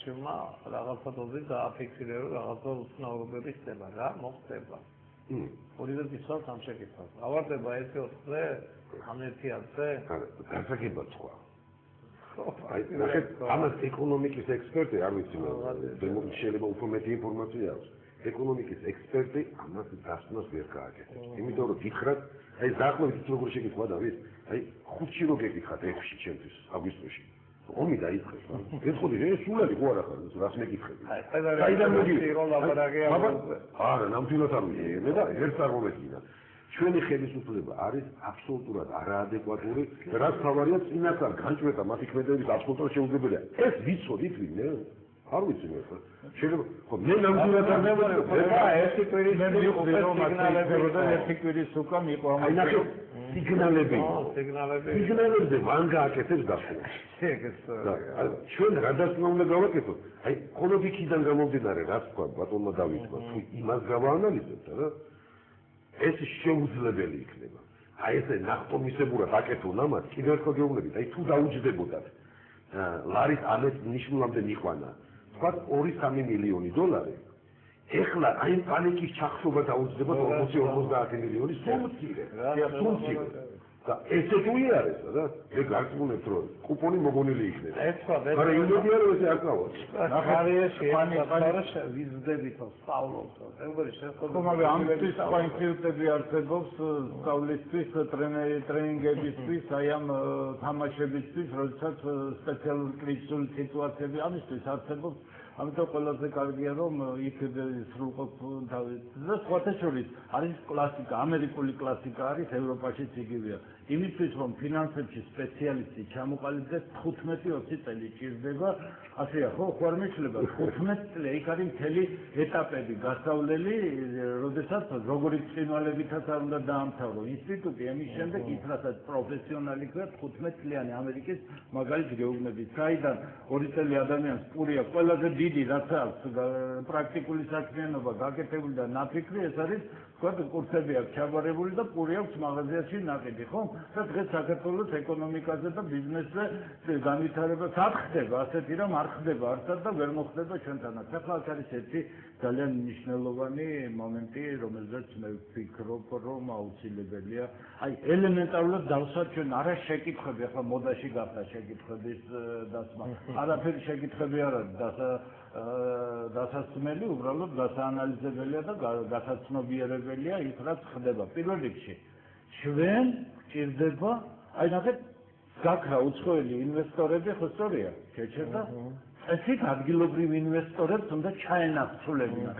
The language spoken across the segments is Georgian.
არჩევმა რაღაცა დონეზე დააფიქსირება, რაღაცა უცნაურობები ხდება რა, მოხდება. ორივე გიცავს ამ შეკითხვას. ავარდება 1-4-ზე, ან 1-10-ზე? გასაგებად სხვა. აი, ნახეთ, ამას ეკონომიკის ექსპერტი არ ვიცი, შეიძლება უფრო მეტი ინფორმაცია აქვს. ეკონომიკის ექსპერტი ამას დასკვნას ვერ გააკეთებს. იმიტომ რომ გითხრათ, აი დაახლოებით როგორ შეგიძლია დავით, აი 5-ში რო გეკითხათ 6-ში ჩემთვის აგვისტოში. ომი დაიწყეს. ეთქოდი, სულელი ხო არა ხარ, რას მეკითხები? საიდან მოგიწირო ლაპარაკი ამაზე? არა, ნამდვილად არ ვიცი. მე და ერთ წარმოვედგინა. ჩვენი ხელისუფლება არის აბსოლუტურად არაადეკვატური, რაც თავარია წინასწარ განჭვრეტა მათი ქმედების აბსოლუტურად შეუძლებელია. ეს ვიცოდით ვინმე? არ ვიცი მე ხო. შეიძლება ხო მე ნამდვილად არ მე ერთი კვირის ერთი კვირის უკან იყო ამ სიგნალებზე მან გააკეთებს დასკვნა. ჩვენ რა დასკვნა უნდა გავაკეთოთ? აი მხოლოდ იქიდან გამომდინარე რაც თქვა ბატონმა დავითმა, თუ იმას გავაანალიზებთ რა ეს შეუძლებელი იქნება. აი ესე ნახტომისებურად აკეთონ ამას კიდევ ერთხელ გეუბნებით, აი თუ დაუჯდებოდათ ლარის ამეთ ნიშნულამდე მიყვანა თქვათ 2-3 მილიონი დოლარი, ეხლა აი პანიკის ჩახშობა დაუჯდება 40-50 მილიონი სუმცირე. და ესე თუ იარეს რა, მე გარკვეულებ რომ კუპონი მოგონილი იქნება. მაგრამ იმედია რომ ესე არ წავალ. ნახარიაში ფანას ვიზდებით სწავლობთ. ეგრე შეხედო მაგრამ ამისთვის სხვა ინსტიტუტები არსებობს სწავლისთვის, ტრენინგებისთვის, აი ამ თამაშებისთვის, როდესაც სპეციალური კრიზისული სიტუაციები ამისთვის არსებობს. ამიტომ ყველაზე კარგია რომ იქ სრულყოფ თავის და სხვათა შორის არის კლასიკა, ამერიკული კლასიკა არის ევროპაშიც იგივეა. იმისთვის რომ ფინანსებში სპეციალისტი ჩამოყალიბდეს 15-20 წელი ჭირდება, ასეა ხო, ხო არ მეშლება 15 წელი იქ არის მთელი ეტაპები გასავლელი, როდესაც როგორი ბრწყინვალებითაც არ უნდა დაამთავრო ინსტიტუტი, ამის შემდეგ ის რასაც პროფესიონალი ხარ 15 წლიანი ამერიკის მაგალითს გეუბნებით, საიდან 2 წელი ადამიანს პური აქვს ყველაზე დიდი რაც აქვს პრაქტიკული საქმიანობა გაკეთებული და ნაფიქრი ეს არის თქვა კურსები აქვს ჩაბარებული და პური აქვს მაღაზიაში ნაკედი ხო და დღეს საქართველოს ეკონომიკაზე და ბიზნესზე განვითარება სად ხდება ასეთი რომ არ ხდება არცად და ვერ მოხდება ჩვენთანაც ახლა აქ არის ერთი ძალიან მნიშვნელოვანი მომენტი რომელზეც მე ვფიქრობ რომ აუცილებელია აი ელემენტარულად დავსვათ ჩვენ არა შეკითხები ახლა მოდაში გახდა შეკითხების დასმა არაფერი შეკითხები არ არის დასასმელი უბრალოდ გასაანალიზებელია და გასაცნობიერებელია ის რაც ხდება პირველ რიგში ჩვენ ჭირდება აი ნახეთ გაქრა უცხოელი ინვესტორები ხო სწორია შეჩერდა ესეთ ადგილობრივ ინვესტორებს უნდა ჩაენაცვლებინათ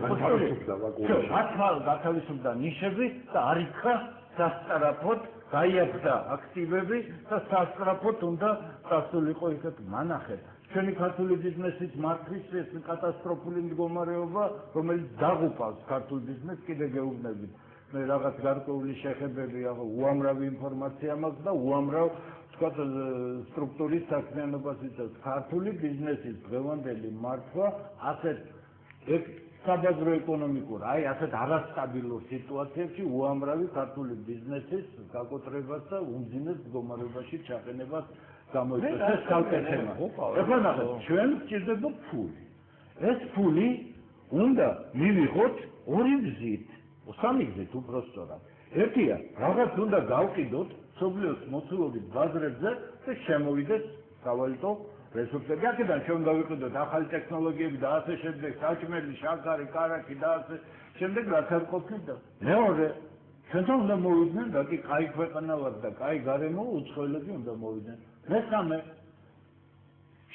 გათავისუფლდა ნიშები და არ იქა სასწრაფოდ გაიაფრა აქტივები და სასწრაფოდ უნდა დასულიყო ისეთ მანახეთ ჩვენი ქართული ბიზნესის მართვის ეს კატასტროფული მდგომარეობა, რომელიც დაღუპავს ქართულ ბიზნესს, კიდე გეუბნებით. მე რაღაც გარკვეული შეხებები, უამრავი ინფორმაცია მაქვს და უამრავ, თქვათ, სტრუქტურის საქმიანობას იწევს. ქართული ბიზნესის დღევანდელი მართვა ასეთ საბაზრო ეკონომიკურ, აი ასეთ არასტაბილურ სიტუაციებში უამრავი ქართული ბიზნესის გაკოტრებას და უმძიმეს მდგომარეობაში ჩაყენებას გამოიწვევს ეს კალკეთება. ეხლა ნახეთ, ჩვენ გვჭირდება ფული. ეს ფული უნდა მივიღოთ ორი გზით, სამი გზით უпростоრად. ერთია, რაღაც უნდა გავყიდოთ სოფლიოს მოცულობის ბაზრებზე და შემოვიდეს სავალუტო რესურსები. აქედან ჩვენ გავიყიდოთ ახალი ტექნოლოგიები და ასე შემდეგ, საჭმელი, შაქარი, კარაქი და ასე შემდეგ რაც არ ყოფილდა. მეორე ჩვენთან უნდა მოვიდნენ და კი კაი ქვეყანა ვართ და კაი გარემო უცხოელები უნდა მოვიდნენ. მესამე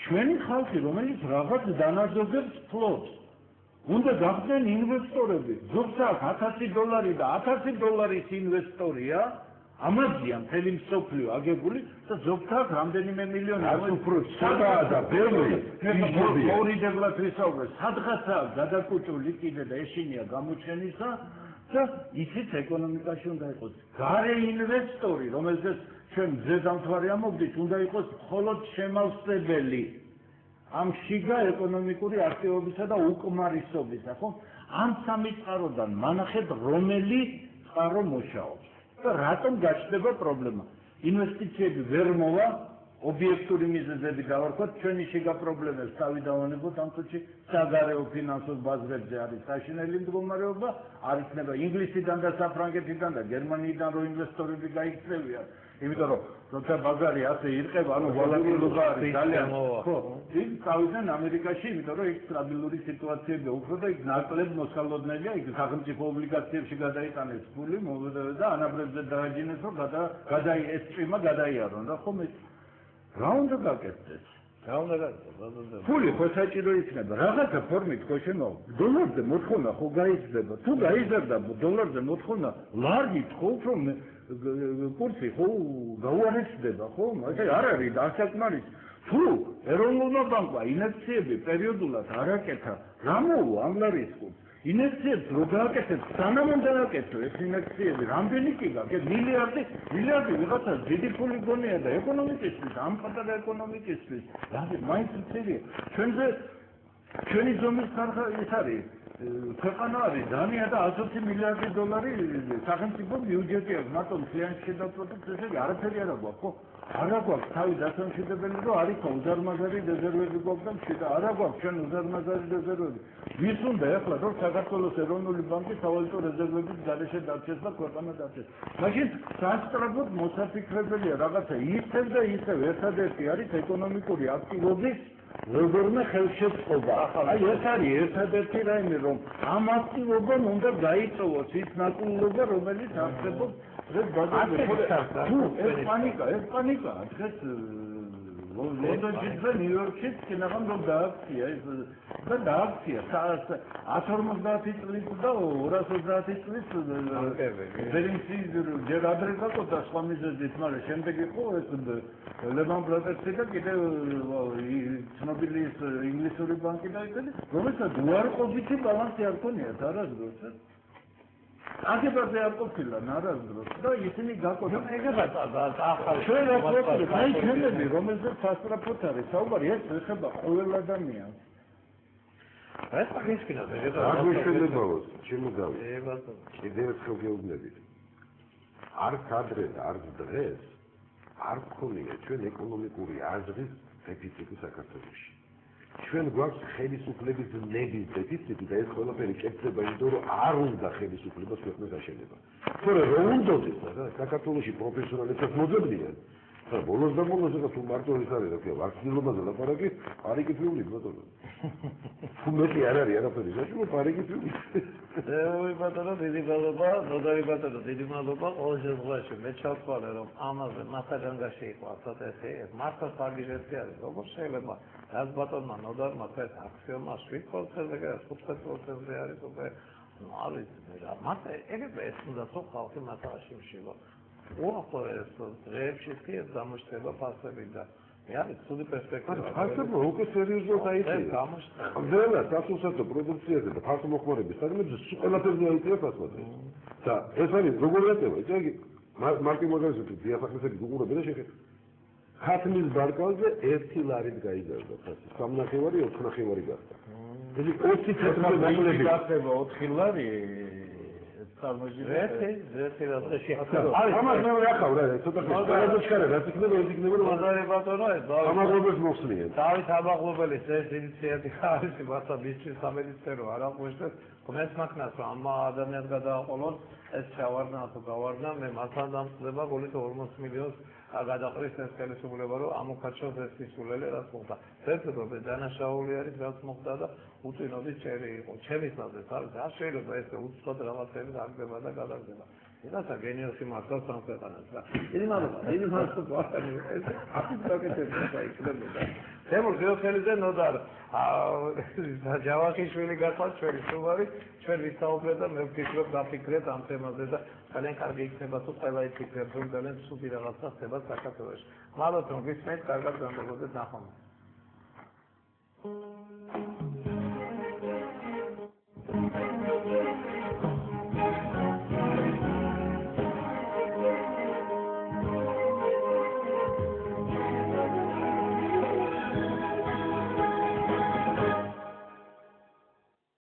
ჩვენი ხალხი რომელიც რაღაც დანაზოგებს ფლობს უნდა გახდნენ ინვესტორები ზოგს აქვს $1000 და $1000 ინვესტორია ამაზია მთელი მსოფლიო აგებული და ზოგს აქვს რამდენიმე მილიონი უფრო სადაა და ბევრი ორი დეგლად ვისაუბრეთ სადღაცაა გადაკუჭული კიდე და ეშინია გამოჩენისა და ისიც ეკონომიკაში უნდა იყოს გარე ინვესტორი რომელზეც ჩვენ ზედამთვარე ამოვდით უნდა იყოს მხოლოდ შემავსებელი ამ შიგა ეკონომიკური აქტივობისა და უკმარისობისა ხო ამ სამი წყაროდან მანახეთ რომელი წყარო მუშაობს და რატომ გაჩნდება პრობლემა ინვესტიციები ვერ მოვა ობიექტური მიზეზები დავარქვათ, ჩვენი შიგა პრობლემებს თავი დავანებოთ ამ წუთში საგარეო ფინანსურ ბაზრებზე არის საშინელი მდგომარეობა, არ იქნება ინგლისიდან და საფრანგეთიდან და გერმანიიდან რო ინვესტორები გაიქცევიან, იმიტომ რომ როცა ბაზარი ასე ირყება, ანუ ვალატილობა არის ძალიან ხო, იქ წავიდნენ ამერიკაში, იმიტომ რომ იქ სტაბილური სიტუაციებია უფრო და იქ ნაკლებ მოსალოდნელია, იქ სახელმწიფო ობლიგაციებში გადაიტანეს ფული და ანაბრებზე დააჯინეს, რომ ეს წვიმა გადაიარონ და ხომ ეს რა უნდა გაკეთდეს? რა უნდა გაკეთდეს? ფული ხო საჭირო იქნება, რაღაცა ფორმით ხო შემოვა. დოლარზე მოთხოვნა ხო გაიზრდება. თუ გაიზრდა დოლარზე მოთხოვნა, ლარგით ხო უფრო კურსი ხო გაუარესდება, ხო? მაგრამ არ არის დასაკმარისი. თუ ეროვნულმა ბანკმა ინექციები პერიოდულად არ აკეთა, რა მოუვა ამ ლარის კურსს? ინექციებს რო გააკეთებს, სანამ უნდა აკეთო ეს ინექციები, რამდენი კი გააკეთე? მილიარდი ვიღაცა დიდი ფული გონია და ეკონომიკისთვის, ამ პატარა ეკონომიკისთვის, რამე მაინც მცირეა. ჩვენი ზომის ხარხა ის არის, ქვეყანა არის დანია და 120 მილიარდი დოლარი სახელმწიფო ბიუჯეტი აქვს, მარტო მთლიანი შედარება პროდუქტი, ესე იგი არაფერი არ აქვს, ხო? არ აქვს თავი დასამშვიდებელი, რომ არ იქო უზარმაზარი რეზერვები გვაქვს და მშვიდა, არ აქვს ჩვენ უზარმაზარი რეზერვები. ვის უნდა ეხლა რომ საქართველოს ეროვნული ბანკი სავალუტო რეზერვების გარეშე დარჩეს და ქვეყანა დარჩეს. მაშინ სასწრაფოდ მოსაფიქრებელია რაღაცა ისევ და ისევ ერთადერთი არის ეკონომიკური აქტივობის რეგორმე ხელშეწყობა. აი ეს არის ერთადერთი რაიმე რომ ამ აქტივობამ უნდა გაიწოვოს ის ნაკლებობა რომელიც არსებობს ეს პანიკა დღეს ლონდონში და ნიუ-იორკში წინაღამ რომ დააქცია ეს და დააქცია 150 წლის და 230 წლის ბერინსი ჯერ ადრე გაკოთა სხვა მიზეზით, მაგრამ შემდეგ იყო ეს ლემან ბრადერსი და კიდევ ცნობილი ინგლისური ბანკი დაიწყეს, რომელსაც უარყოფითი ბალანსი არ ქონიათ არასდროს. აგებაზე არ ყოფილა არასდროს და ისინი გაკოთა. ჩვენ რა ვქონდეთ? აი ჩვენები, რომელზეც სასწრაფოდ არის საუბარი, ეს ეხება ყოველ ადამიანს. ეს აღნიშნა არ გვეშველებაოს, ჩემო დავით. კიდევ ერთხელ გეუბნებით. არც ადრე და არც დღეს არ გქონია ჩვენ ეკონომიკური აზრის დეფიციტი საქართველოში. ჩვენ გვაქვს ხელისუფლების ნების დეფიციტი და ეს ყველაფერი კეთდება იმიტომ რომ არ უნდა ხელისუფლებას ქვეყნის აშენება. თორე რომ უნდოდეს რა საქართველოში პროფესიონალებსაც მოძებნიან და ბოლოს და ბოლოს თუ მარტო ის არის რა ქვია ვარცხნილობაზე ლაპარაკი არიკიფიული ბატონო. თუ მეტი არ არის არაფერი საჭირო არიკიფიული. ой ბატონო დიდი მადლობა, ნოდარი ბატონო დიდი მადლობა ყოველ შემთხვევაში მე ჩავთვალე რომ ამაზე მასაგანგაში იყო ასეთესი მართლა საგიჟეთი არის როგორ შეიძლება რაც ბატონმა ნოდარმა ეს აქსიომა 7%-ზე და 5%-ზე არის უკვე არის რა მათე ეგრევე ეს უნდა ხო ხალხი მასალაში მშივა უახლო ეს დღეებში კი ეს გამოჩნდება ფასები და არის ცუდი პერსპექტივა. ფასები უკვე სერიოზულად აიწია. ყველა სასურსათო პროდუქციაზე და ფასო მოხმარების საგნებზე ყველაფერზე აიწია ფასები. და ეს არის როგორ ეტევა, ესე იგი მარტი მაგალითად დიაფაქსები უყურებენ და შეხეთ. ხათმის ბარკალზე 1 ლარით გაიზარდა ფასი. 3.5-ი 4.5-ი გახდა. ეს 20 ცენტრზე გამოვლები გახდება 4 ლარი ამას მე ვახავ რა ცოტა ყველაზე ჩქარა რაც იქნება ეს იქნება რომ მოდარი ბატონო ეს ამაღლობებს მოხსნიან დავით ამაღლობელის ეს ინიციატივა არის მართლა მისთვის სამედიცინო არ აღვნიშნეთ ღმერთს მაქნას რომ ამ ადამიანს გადააყოლონ ეს ჩავარდნა თუ გავარდნა მე მართლა დამწყდება გულით 40 მილიონს გადაყრის ეს ხელისუფლება რომ ამოქაჩოს ეს სისულელე რაც მოხდა ზედმეტად დანაშაული არის რაც მოხდა და უწინოდის წერი იყო ჩემის აზრით არის არ შეიძლება ეს უცხოდ რაღაცები დაგდება და გადაგდება ისა გენიოსი მართავს ამ ქვეყანას და დიდი მადლობა ეს აფიქსაკეთებდა იქნებოდა თემურ გეოხელიძე ნოდარ ჯავახიშვილი გახლავთ ჩვენი სტუმარი ჩვენ ვისაუბრეთ და მე ვფიქრობ დაფიქრეთ ამ თემაზე და ძალიან კარგი იქნება თუ ყველა იფიქრებს რომ ძალიან ცუდი რაღაცა ხდება საქართველოში მადლობთ რომ გისმენთ კარგად გამოდოთ ნახვამდის